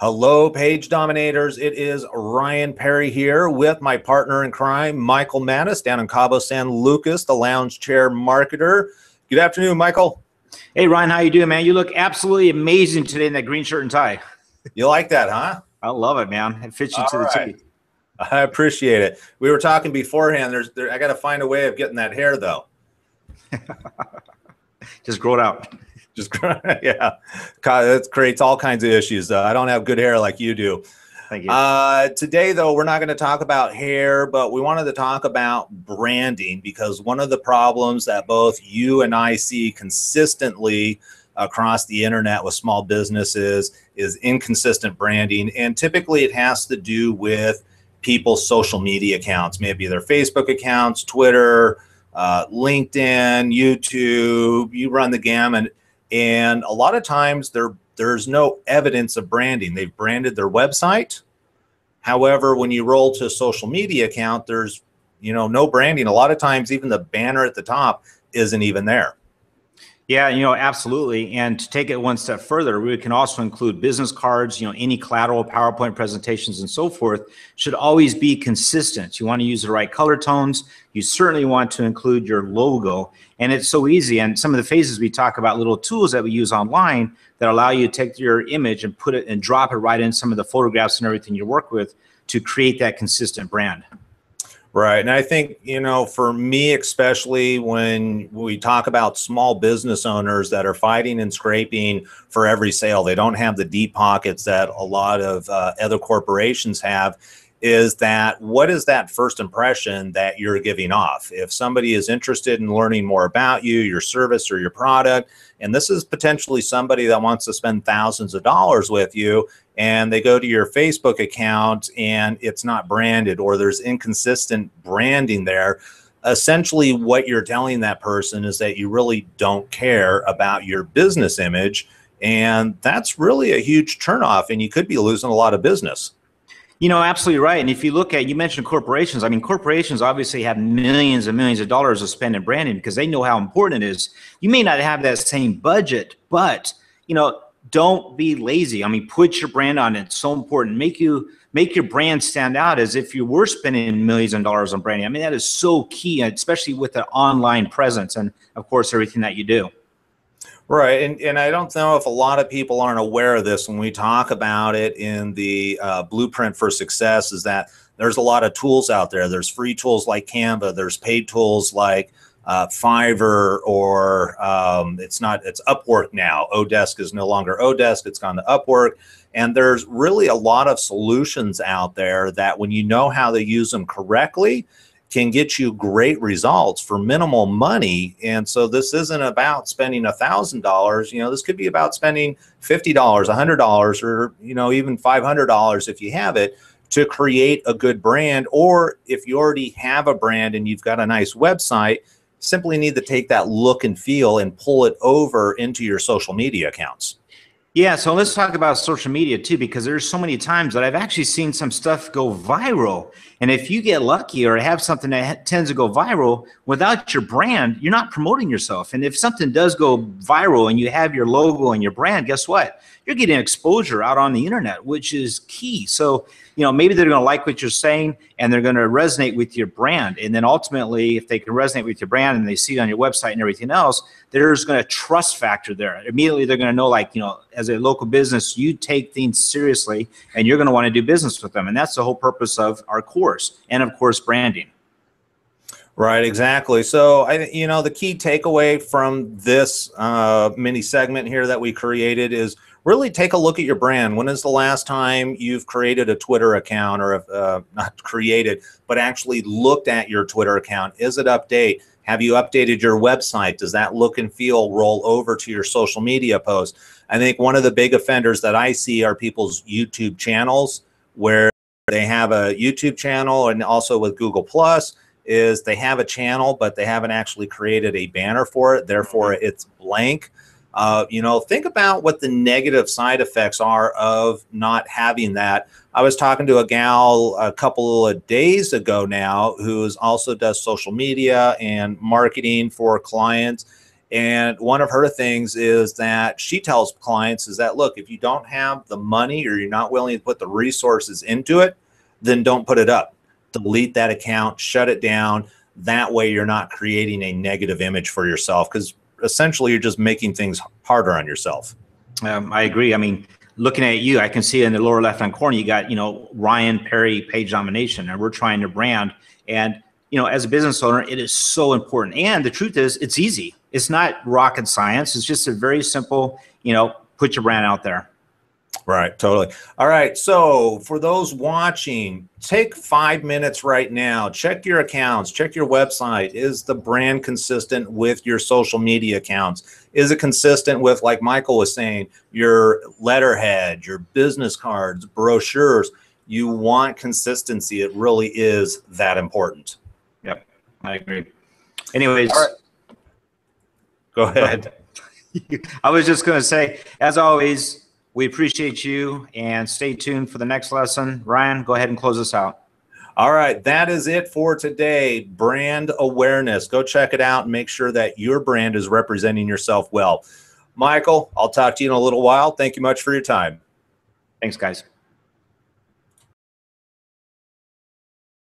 Hello, Page Dominators. It is Ryan Perry here with my partner in crime, Michael Mattis, down in Cabo San Lucas, the lounge chair marketer. Good afternoon, Michael. Hey, Ryan, how you doing, man? You look absolutely amazing today in that green shirt and tie. You like that, huh? I love it, man. It fits you All to the right. T. I appreciate it. We were talking beforehand. I got to find a way of getting that hair, though. Just grow it out. Just yeah, it creates all kinds of issues. I don't have good hair like you do. Thank you. Today, though, we're not going to talk about hair, but we wanted to talk about branding, because one of the problems that both you and I see consistently across the internet with small businesses is inconsistent branding. And typically it has to do with people's social media accounts, maybe their Facebook accounts, Twitter, LinkedIn, YouTube, you run the gamut. And a lot of times there's no evidence of branding. They've branded their website. However, when you roll to a social media account, there's no branding. A lot of times even the banner at the top isn't even there. Yeah, absolutely. And to take it one step further, we can also include business cards, any collateral, PowerPoint presentations, and so forth should always be consistent. You want to use the right color tones. You certainly want to include your logo. And it's so easy. And some of the phases we talk about, little tools that we use online that allow you to take your image and put it and drop it right in some of the photographs and everything you work with to create that consistent brand. Right. And I think, for me, especially when we talk about small business owners that are fighting and scraping for every sale, they don't have the deep pockets that a lot of other corporations have, is that what is that first impression that you're giving off? If somebody is interested in learning more about you, your service, or your product, and this is potentially somebody that wants to spend thousands of dollars with you, and they go to your Facebook account and it's not branded, or there's inconsistent branding there, essentially what you're telling that person is that you really don't care about your business image. And that's really a huge turnoff, and you could be losing a lot of business. Absolutely right. And if you look at, you mentioned corporations. I mean, corporations obviously have millions and millions of dollars to spend in branding because they know how important it is. You may not have that same budget, but, don't be lazy. I mean, put your brand on it. It's so important. Make your brand stand out as if you were spending millions of dollars on branding. I mean, that is so key, especially with the online presence and, of course, everything that you do. Right. And I don't know if a lot of people aren't aware of this when we talk about it in the blueprint for success, is that there's a lot of tools out there. There's free tools like Canva. There's paid tools like Fiverr, or it's Upwork now. Odesk is no longer Odesk. It's gone to Upwork. And there's really a lot of solutions out there that, when you know how to use them correctly, can get you great results for minimal money. And so this isn't about spending $1,000. This could be about spending $50, $100, or, even $500 if you have it, to create a good brand. Or if you already have a brand and you've got a nice website, simply need to take that look and feel and pull it over into your social media accounts. Yeah, so let's talk about social media too, because there's so many times that I've actually seen some stuff go viral. And if you get lucky or have something that tends to go viral without your brand, you're not promoting yourself. And if something does go viral and you have your logo and your brand, guess what? You're getting exposure out on the internet, which is key. So, maybe they're going to like what you're saying and they're going to resonate with your brand. And then ultimately, if they can resonate with your brand and they see it on your website and everything else, there's going to trust factor there. Immediately, they're going to know, as a local business, you take things seriously and you're going to want to do business with them. And that's the whole purpose of our course, and of course, branding. Right, exactly. So, the key takeaway from this mini segment here that we created is really take a look at your brand. When is the last time you've created a Twitter account, or not created, but actually looked at your Twitter account? Is it update? Have you updated your website? Does that look and feel roll over to your social media post? I think one of the big offenders that I see are people's YouTube channels, where they have a YouTube channel, and also with Google Plus, is they have a channel, but they haven't actually created a banner for it. Therefore, it's blank. Think about what the negative side effects are of not having that. I was talking to a gal a couple of days ago now who also does social media and marketing for clients. And one of her things is that she tells clients is that, look, if you don't have the money or you're not willing to put the resources into it, then don't put it up. Delete that account, shut it down. That way you're not creating a negative image for yourself, because essentially you're just making things harder on yourself. I agree. I mean, looking at you, I can see in the lower left-hand corner, you got, Ryan Perry page domination, and we're trying to brand. And, as a business owner, it is so important. And the truth is, it's easy. It's not rocket science. It's just a very simple, put your brand out there. Right. Totally. All right. So for those watching, take 5 minutes right now. Check your accounts, check your website. Is the brand consistent with your social media accounts? Is it consistent with, like Michael was saying, your letterhead, your business cards, brochures? You want consistency. It really is that important. Yep. I agree. Anyways. All right. Go ahead. I was just going to say, as always, we appreciate you, and stay tuned for the next lesson. Ryan, go ahead and close us out. All right. That is it for today. Brand awareness. Go check it out and make sure that your brand is representing yourself well. Michael, I'll talk to you in a little while. Thank you much for your time. Thanks, guys.